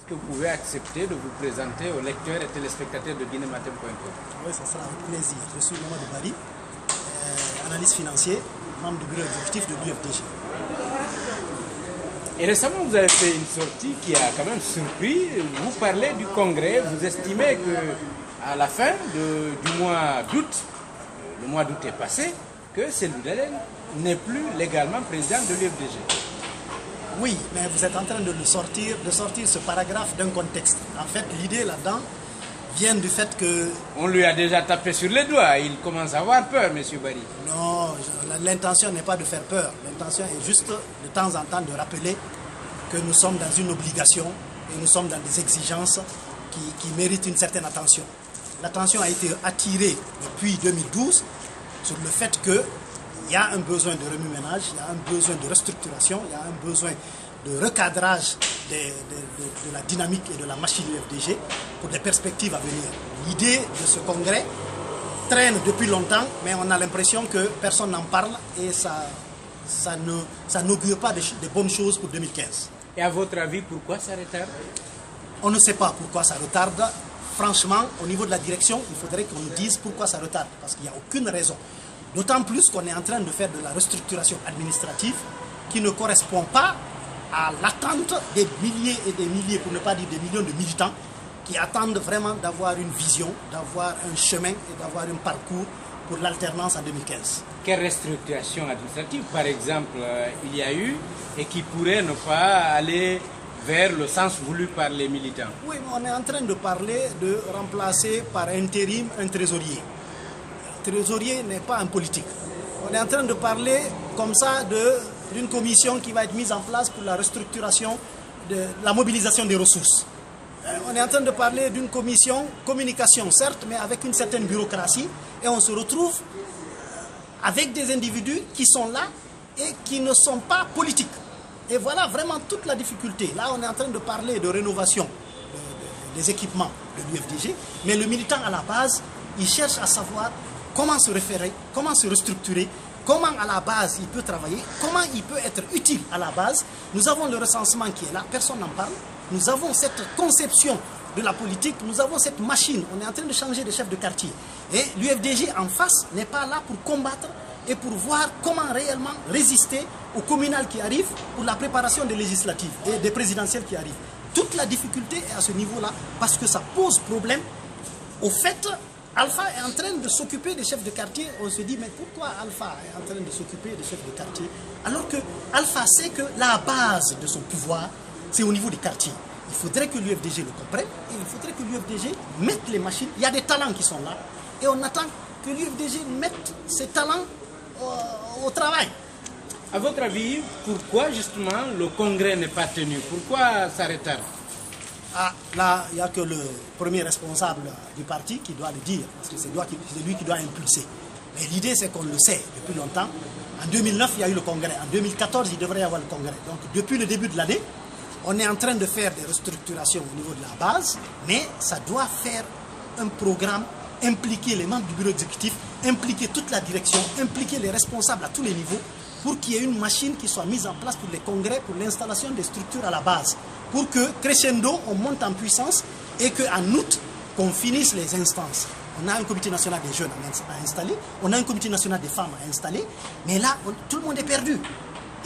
est-ce que vous pouvez accepter de vous présenter aux lecteurs et téléspectateurs de guinématin.com? Oui, ça sera avec plaisir. Je suis Mamadou Bari, analyste financier, membre du bureau exécutif de l'UFDG. Et récemment, vous avez fait une sortie qui a quand même surpris. Vous parlez du congrès, vous estimez qu'à la fin du mois d'août, le mois d'août est passé, que Cellou Dalein n'est plus légalement président de l'UFDG. Oui, mais vous êtes en train de sortir ce paragraphe d'un contexte. En fait, l'idée là-dedans vient du fait que... On lui a déjà tapé sur les doigts, il commence à avoir peur, M. Bari. Non, l'intention n'est pas de faire peur. L'intention est juste de temps en temps de rappeler que nous sommes dans une obligation et nous sommes dans des exigences qui méritent une certaine attention. L'attention a été attirée depuis 2012 sur le fait qu'il y a un besoin de remue-ménage, il y a un besoin de restructuration, il y a un besoin de recadrage de la dynamique et de la machine UFDG pour des perspectives à venir. L'idée de ce congrès traîne depuis longtemps, mais on a l'impression que personne n'en parle et ça n'augure pas de bonnes choses pour 2015. Et à votre avis, pourquoi ça retarde? On ne sait pas pourquoi ça retarde. Franchement, au niveau de la direction, il faudrait qu'on nous dise pourquoi ça retarde, parce qu'il n'y a aucune raison. D'autant plus qu'on est en train de faire de la restructuration administrative qui ne correspond pas à l'attente des milliers et des milliers, pour ne pas dire des millions de militants, qui attendent vraiment d'avoir une vision, d'avoir un chemin et d'avoir un parcours pour l'alternance en 2015. Quelle restructuration administrative, par exemple, il y a eu et qui pourrait ne pas aller vers le sens voulu par les militants? Oui, mais on est en train de parler de remplacer par intérim un trésorier. Le trésorier n'est pas un politique. On est en train de parler comme ça d'une commission qui va être mise en place pour la restructuration de la mobilisation des ressources. On est en train de parler d'une commission communication, certes, mais avec une certaine bureaucratie. Et on se retrouve avec des individus qui sont là et qui ne sont pas politiques. Et voilà vraiment toute la difficulté. Là, on est en train de parler de rénovation des équipements de l'UFDG, mais le militant à la base, il cherche à savoir comment se référer, comment se restructurer, comment à la base il peut travailler, comment il peut être utile à la base. Nous avons le recensement qui est là, personne n'en parle. Nous avons cette conception de la politique, nous avons cette machine, on est en train de changer de chef de quartier. Et l'UFDG en face n'est pas là pour combattre et pour voir comment réellement résister au communal qui arrive pour la préparation des législatives et des présidentielles qui arrivent. Toute la difficulté est à ce niveau-là parce que ça pose problème. Au fait, Alpha est en train de s'occuper des chefs de quartier. On se dit, mais pourquoi Alpha est en train de s'occuper des chefs de quartier alors que Alpha sait que la base de son pouvoir, c'est au niveau des quartiers. Il faudrait que l'UFDG le comprenne et il faudrait que l'UFDG mette les machines. Il y a des talents qui sont là et on attend que l'UFDG mette ces talents au travail. À votre avis, pourquoi justement le congrès n'est pas tenu? Pourquoi ça retarde? Là, il n'y a que le premier responsable du parti qui doit le dire, parce que c'est lui qui doit impulser. Mais l'idée, c'est qu'on le sait depuis longtemps. En 2009, il y a eu le congrès. En 2014, il devrait y avoir le congrès. Donc, depuis le début de l'année, on est en train de faire des restructurations au niveau de la base, mais ça doit faire un programme, impliquer les membres du bureau exécutif, impliquer toute la direction, impliquer les responsables à tous les niveaux, pour qu'il y ait une machine qui soit mise en place pour les congrès, pour l'installation des structures à la base, pour que, crescendo, on monte en puissance et qu'en août, qu'on finisse les instances. On a un comité national des jeunes à installer, on a un comité national des femmes à installer, mais là, tout le monde est perdu.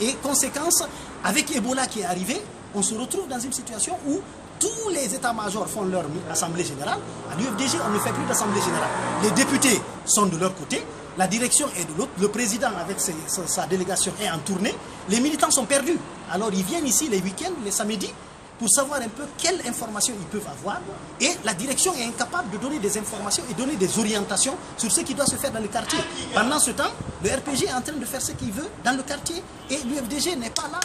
Et conséquence, avec Ebola qui est arrivé, on se retrouve dans une situation où tous les états-majors font leur assemblée générale. À l'UFDG, on ne fait plus d'assemblée générale. Les députés sont de leur côté, la direction est de l'autre, le président avec sa délégation est en tournée, les militants sont perdus. Alors ils viennent ici les week-ends, les samedis, pour savoir un peu quelles informations ils peuvent avoir. Et la direction est incapable de donner des informations et donner des orientations sur ce qui doit se faire dans le quartier. Pendant ce temps, le RPG est en train de faire ce qu'il veut dans le quartier et l'UFDG n'est pas là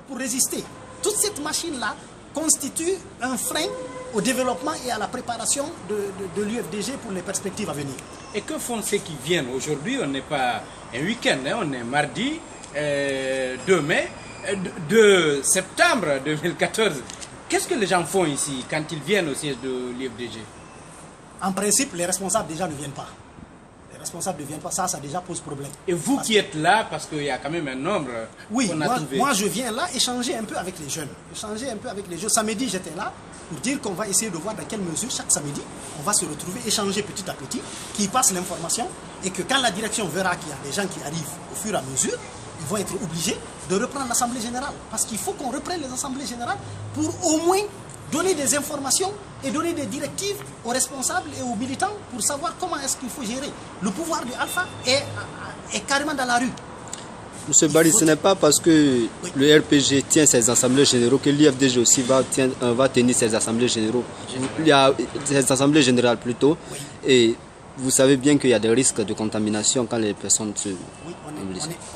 pour résister. Toute cette machine-là constitue un frein au développement et à la préparation de l'UFDG pour les perspectives à venir. Et que font ceux qui viennent? Aujourd'hui, on n'est pas un week-end, hein, on est mardi 2 mai, 2 septembre 2014. Qu'est-ce que les gens font ici quand ils viennent au siège de l'UFDG? En principe, les responsables déjà ne viennent pas. Les responsables ne viennent pas, ça déjà pose problème. Et vous qui êtes là, parce qu'il y a quand même un nombre oui, qu'on a trouvé. Moi je viens là échanger un peu avec les jeunes. Samedi j'étais là pour dire qu'on va essayer de voir dans quelle mesure chaque samedi on va se retrouver, échanger petit à petit, qui passe l'information et que quand la direction verra qu'il y a des gens qui arrivent au fur et à mesure, ils vont être obligés de reprendre l'Assemblée générale. Parce qu'il faut qu'on reprenne les Assemblées générales pour au moins donner des informations et donner des directives aux responsables et aux militants pour savoir comment est-ce qu'il faut gérer. Le pouvoir de Alpha est carrément dans la rue. Monsieur Barry, ce n'est pas parce que le RPG tient ses assemblées généraux que l'IFDG aussi va tenir ses assemblées généraux. Il y a ses assemblées générales plutôt. Oui. Et vous savez bien qu'il y a des risques de contamination quand les personnes se... Oui,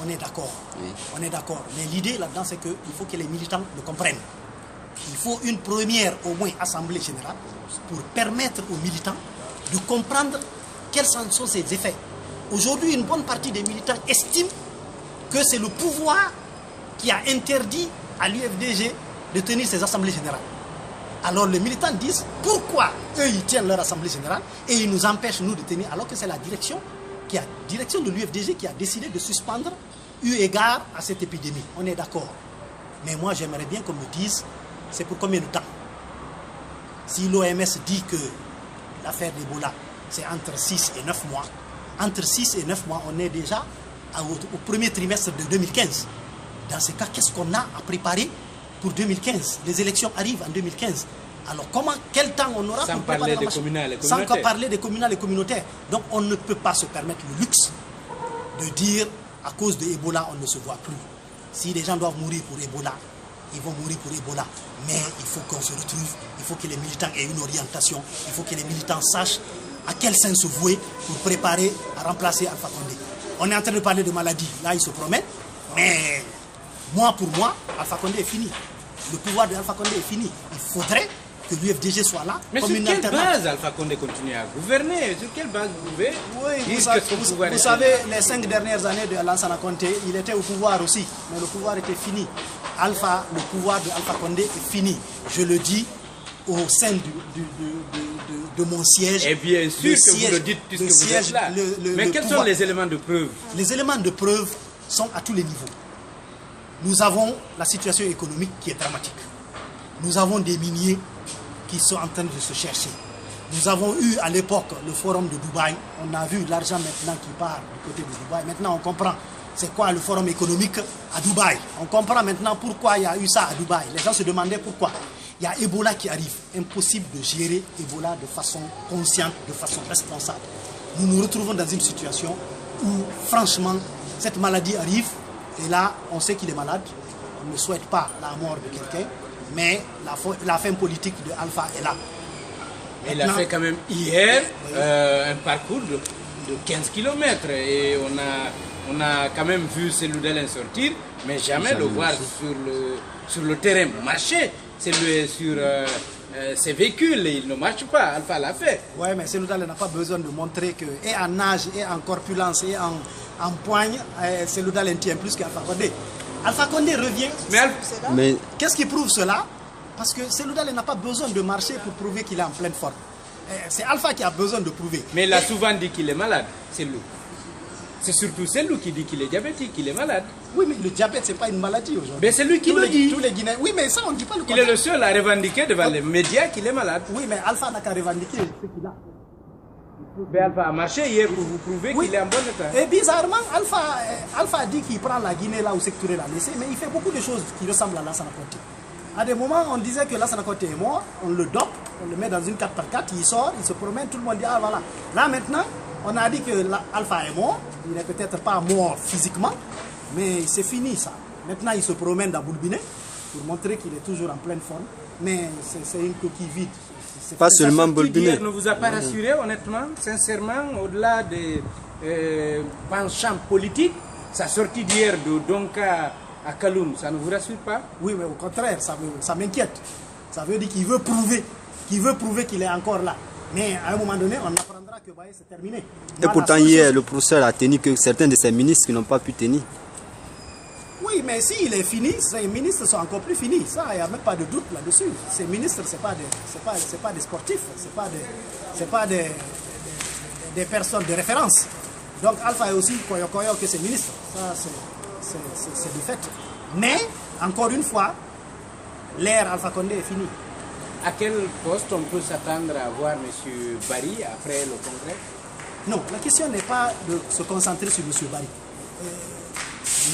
on est d'accord. Oui. On est d'accord. Mais l'idée là-dedans, c'est qu'il faut que les militants le comprennent. Il faut une première, au moins, assemblée générale pour permettre aux militants de comprendre quels sont ces effets. Aujourd'hui, une bonne partie des militants estiment que c'est le pouvoir qui a interdit à l'UFDG de tenir ses assemblées générales. Alors les militants disent pourquoi eux ils tiennent leur assemblée générale et ils nous empêchent nous de tenir, alors que c'est la direction de l'UFDG qui a décidé de suspendre eu égard à cette épidémie. On est d'accord. Mais moi j'aimerais bien qu'on me dise c'est pour combien de temps. Si l'OMS dit que l'affaire d'Ebola c'est entre 6 et 9 mois, entre 6 et 9 mois on est déjà au premier trimestre de 2015. Dans ce cas, qu'est-ce qu'on a à préparer pour 2015? Les élections arrivent en 2015. Alors quel temps on aura pour préparer la machine? Sans parler des communales et communautaires. Donc on ne peut pas se permettre le luxe de dire à cause de Ebola on ne se voit plus. Si les gens doivent mourir pour Ebola, ils vont mourir pour Ebola. Mais il faut qu'on se retrouve, il faut que les militants aient une orientation, il faut que les militants sachent à quel sens se vouer pour préparer à remplacer Alpha Condé. On est en train de parler de maladie, là il se promène, mais mois pour mois, Alpha Condé est fini. Le pouvoir de Alpha Condé est fini. Il faudrait que l'UFDG soit là. Mais comme sur une quelle alternative. base Alpha Condé continue à gouverner? Sur quelle base vous pouvez vous savez, les 5 dernières années de Lansana Conté, il était au pouvoir aussi, mais le pouvoir était fini. Le pouvoir de Alpha Condé est fini. Je le dis au sein de mon siège. Et bien sûr que vous le dites puisque vous êtes là. Mais quels sont les éléments de preuve? Les éléments de preuve sont à tous les niveaux. Nous avons la situation économique qui est dramatique. Nous avons des miniers qui sont en train de se chercher. Nous avons eu à l'époque le forum de Dubaï. On a vu l'argent maintenant qui part du côté de Dubaï. Maintenant on comprend c'est quoi le forum économique à Dubaï. On comprend maintenant pourquoi il y a eu ça à Dubaï. Les gens se demandaient pourquoi. Il y a Ebola qui arrive. Impossible de gérer Ebola de façon consciente, de façon responsable. Nous nous retrouvons dans une situation où, franchement, cette maladie arrive. Et là, on sait qu'il est malade. On ne souhaite pas la mort de quelqu'un. Mais la fin politique de Alpha est là. Il a fait quand même hier un parcours de 15 km. Et on a quand même vu Seloudalen sortir, mais jamais le voir sur le terrain marcher. C'est sur ses véhicules, il ne marche pas. Alpha l'a fait. Oui, mais Seloudalen n'a pas besoin de montrer que, et en âge, et en corpulence, et en poigne, Seloudalen tient plus qu'Alpha Condé. Alpha Condé revient. Mais qu'est-ce qui prouve cela? Parce que Seloudalen n'a pas besoin de marcher pour prouver qu'il est en pleine forme. C'est Alpha qui a besoin de prouver. Mais il a souvent dit qu'il est malade, c'est lui. C'est surtout celui qui dit qu'il est diabétique, qu'il est malade. Oui, mais le diabète, ce n'est pas une maladie aujourd'hui. Mais c'est lui qui le dit. Tous les Guinéens. Oui, mais ça, on ne dit pas le contraire. Il est le seul à revendiquer devant les médias qu'il est malade. Oui, mais Alpha n'a qu'à revendiquer ce qu'il a. Mais Alpha a marché hier pour vous prouver qu'il est en bon état. Et bizarrement, Alpha dit qu'il prend la Guinée là où Sékou Touré l'a laissé, mais il fait beaucoup de choses qui ressemblent à Lansana Conté. À des moments, on disait que Lansana Conté est mort, on le dope, on le met dans une 4x4, il sort, il se promène, tout le monde dit ah voilà. Là maintenant, on a dit que Alpha est mort, il n'est peut-être pas mort physiquement, mais c'est fini ça. Maintenant, il se promène dans Boulbiné pour montrer qu'il est toujours en pleine forme, mais c'est une coquille vide. Pas seulement Boulbiné. Ne vous a pas rassuré, honnêtement, sincèrement, au-delà des penchants politiques, sa sortie d'hier de Donka à Kaloum, ça ne vous rassure pas? Oui, mais au contraire, ça m'inquiète. Ça veut dire qu'il veut prouver qu'il est encore là. Mais à un moment donné, on apprendra que c'est terminé. Et pourtant, hier, le professeur a tenu que certains de ses ministres qui n'ont pas pu tenir. Oui, mais s'il est fini, ces ministres sont encore plus finis. Ça, il n'y a même pas de doute là-dessus. Ces ministres, ce n'est pas des sportifs, ce n'est pas des personnes de référence. Donc Alpha est aussi Koyo que ses ministres. Ça, c'est du fait. Mais, encore une fois, l'ère Alpha Condé est finie. À quel poste on peut s'attendre à voir M. Barry après le congrès? Non, la question n'est pas de se concentrer sur M. Barry.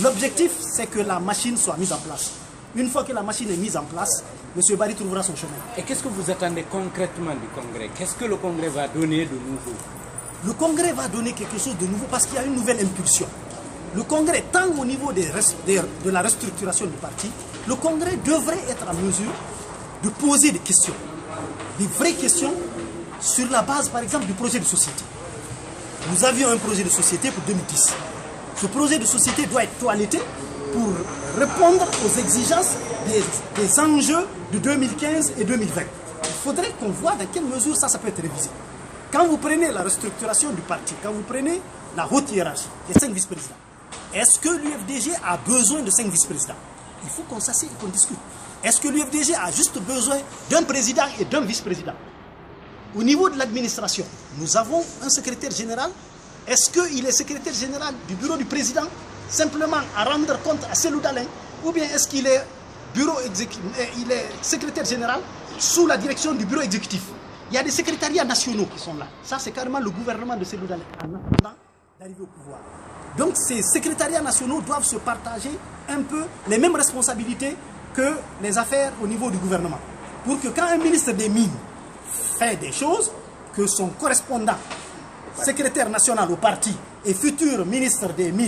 L'objectif, c'est que la machine soit mise en place. Une fois que la machine est mise en place, M. Barry trouvera son chemin. Et qu'est-ce que vous attendez concrètement du congrès? Qu'est-ce que le congrès va donner de nouveau? Le congrès va donner quelque chose de nouveau parce qu'il y a une nouvelle impulsion. Le congrès, tant au niveau de la restructuration du parti, le congrès devrait être en mesure de poser des questions. Des vraies questions sur la base, par exemple, du projet de société. Nous avions un projet de société pour 2010. Ce projet de société doit être toiletté pour répondre aux exigences des enjeux de 2015 et 2020. Il faudrait qu'on voit dans quelle mesure ça peut être révisé. Quand vous prenez la restructuration du parti, quand vous prenez la haute hiérarchie, les 5 vice-présidents, est-ce que l'UFDG a besoin de 5 vice-présidents? Il faut qu'on s'assied et qu'on discute. Est-ce que l'UFDG a juste besoin d'un président et d'un vice-président? Au niveau de l'administration, nous avons un secrétaire général. Est-ce qu'il est secrétaire général du bureau du président, simplement à rendre compte à Cellou Dalein, ou bien est-ce qu'il est, il est secrétaire général sous la direction du bureau exécutif? Il y a des secrétariats nationaux qui sont là. Ça, c'est carrément le gouvernement de Cellou Dalein en attendant d'arriver au pouvoir. Donc, ces secrétariats nationaux doivent se partager un peu les mêmes responsabilités que les affaires au niveau du gouvernement. Pour que quand un ministre des Mines fait des choses, que son correspondant, secrétaire national au parti et futur ministre des Mines,